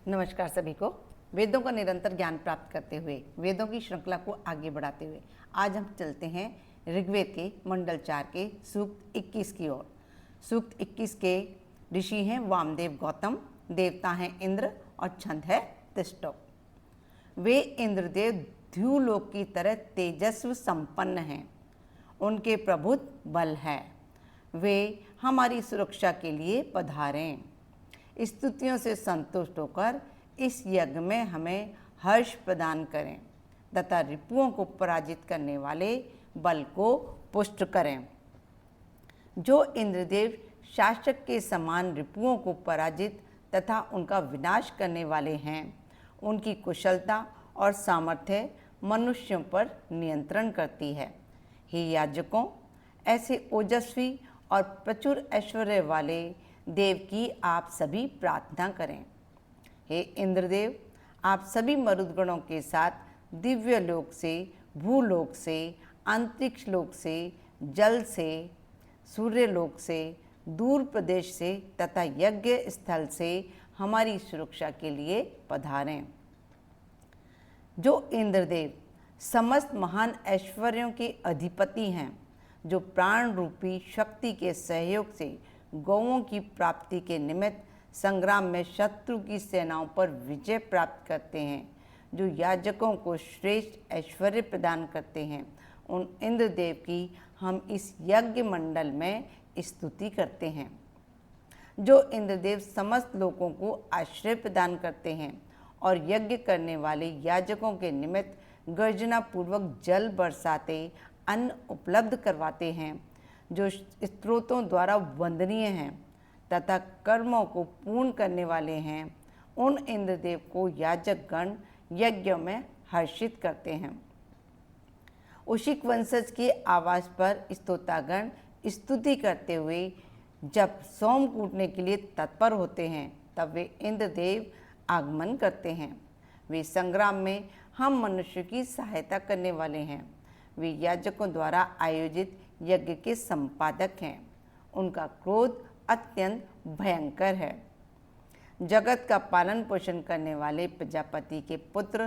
नमस्कार सभी को। वेदों का निरंतर ज्ञान प्राप्त करते हुए वेदों की श्रृंखला को आगे बढ़ाते हुए आज हम चलते हैं ऋग्वेद के मंडल 4 के सूक्त 21 की ओर। सूक्त 21 के ऋषि हैं वामदेव गौतम, देवता हैं इंद्र और छंद है तिष्ठो। वे इंद्रदेव ध्रुवलोक की तरह तेजस्व संपन्न हैं, उनके प्रभुत्व बल है, वे हमारी सुरक्षा के लिए पधारें। स्तुतियों से संतुष्ट होकर इस यज्ञ में हमें हर्ष प्रदान करें तथा रिपुओं को पराजित करने वाले बल को पुष्ट करें। जो इंद्रदेव शासक के समान रिपुओं को पराजित तथा उनका विनाश करने वाले हैं, उनकी कुशलता और सामर्थ्य मनुष्यों पर नियंत्रण करती है। हे याजकों, ऐसे ओजस्वी और प्रचुर ऐश्वर्य वाले देव की आप सभी प्रार्थना करें। हे इंद्रदेव, आप सभी मरुदगणों के साथ दिव्य लोक से, भूलोक से, अंतरिक्ष लोक से, जल से, सूर्य लोक से, दूर प्रदेश से तथा यज्ञ स्थल से हमारी सुरक्षा के लिए पधारें। जो इंद्रदेव समस्त महान ऐश्वर्यों के अधिपति हैं, जो प्राण रूपी शक्ति के सहयोग से गौओं की प्राप्ति के निमित्त संग्राम में शत्रु की सेनाओं पर विजय प्राप्त करते हैं, जो याजकों को श्रेष्ठ ऐश्वर्य प्रदान करते हैं, उन इंद्रदेव की हम इस यज्ञ मंडल में स्तुति करते हैं। जो इंद्रदेव समस्त लोगों को आश्रय प्रदान करते हैं और यज्ञ करने वाले याजकों के निमित्त गर्जना पूर्वक जल बरसाते अन्न उपलब्ध करवाते हैं, जो स्त्रोतों द्वारा वंदनीय हैं तथा कर्मों को पूर्ण करने वाले हैं, उन इंद्रदेव को याजक गण यज्ञों में हर्षित करते हैं। उशिक वंशज के आवास पर स्तोतागण स्तुति करते हुए जब सोम कूटने के लिए तत्पर होते हैं, तब वे इंद्रदेव आगमन करते हैं। वे संग्राम में हम मनुष्य की सहायता करने वाले हैं। वे याजकों द्वारा आयोजित यज्ञ के संपादक हैं। उनका क्रोध अत्यंत भयंकर है। जगत का पालन पोषण करने वाले प्रजापति के पुत्र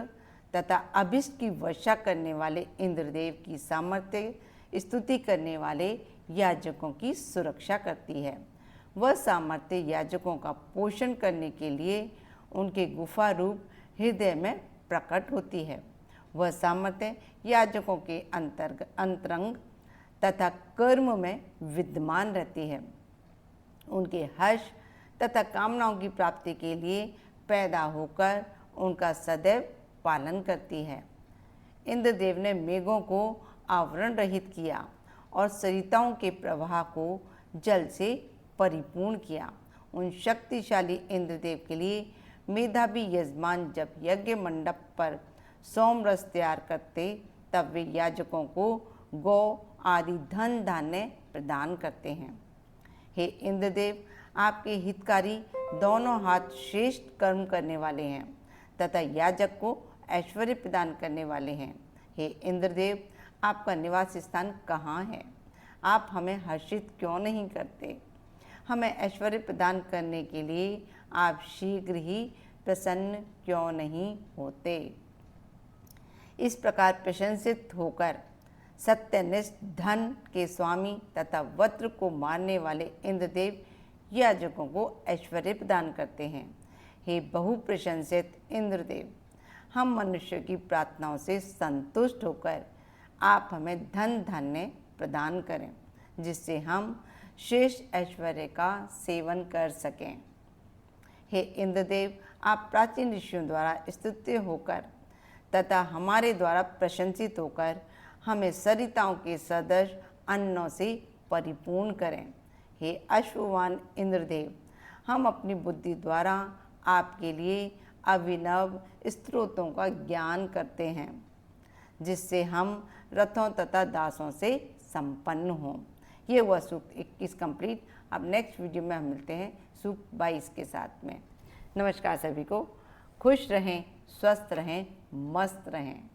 तथा अभिष्ट की वर्षा करने वाले इंद्रदेव की सामर्थ्य स्तुति करने वाले याजकों की सुरक्षा करती है। वह सामर्थ्य याजकों का पोषण करने के लिए उनके गुफा रूप हृदय में प्रकट होती है। वह सामर्थ्य याजकों के अंतरंग तथा कर्म में विद्यमान रहती है। उनके हर्ष तथा कामनाओं की प्राप्ति के लिए पैदा होकर उनका सदैव पालन करती है। इंद्रदेव ने मेघों को आवरण रहित किया और सरिताओं के प्रवाह को जल से परिपूर्ण किया। उन शक्तिशाली इंद्रदेव के लिए मेधावी यजमान जब यज्ञ मंडप पर सोम रस तैयार करते, तब वे याजकों को गौ आदि धन धान्य प्रदान करते हैं। हे इंद्रदेव, आपके हितकारी दोनों हाथ श्रेष्ठ कर्म करने वाले हैं तथा याजक को ऐश्वर्य प्रदान करने वाले हैं। हे इंद्रदेव, आपका निवास स्थान कहाँ है? आप हमें हर्षित क्यों नहीं करते? हमें ऐश्वर्य प्रदान करने के लिए आप शीघ्र ही प्रसन्न क्यों नहीं होते? इस प्रकार प्रशंसित होकर सत्यनिष्ठ धन के स्वामी तथा वज्र को मारने वाले इंद्रदेव याजकों को ऐश्वर्य प्रदान करते हैं। हे बहु प्रशंसित इंद्रदेव, हम मनुष्य की प्रार्थनाओं से संतुष्ट होकर आप हमें धन धान्य प्रदान करें, जिससे हम श्रेष्ठ ऐश्वर्य का सेवन कर सकें। हे इंद्रदेव, आप प्राचीन ऋषियों द्वारा स्तुत्य होकर तथा हमारे द्वारा प्रशंसित होकर हमें सरिताओं के सदृश अन्नों से परिपूर्ण करें। हे अश्ववान इंद्रदेव, हम अपनी बुद्धि द्वारा आपके लिए अभिनव स्त्रोतों का ज्ञान करते हैं, जिससे हम रथों तथा दासों से संपन्न हों। ये हुआ सूक्त 21 कंप्लीट। अब नेक्स्ट वीडियो में हम मिलते हैं सूक्त 22 के साथ में। नमस्कार सभी को। खुश रहें, स्वस्थ रहें, मस्त रहें।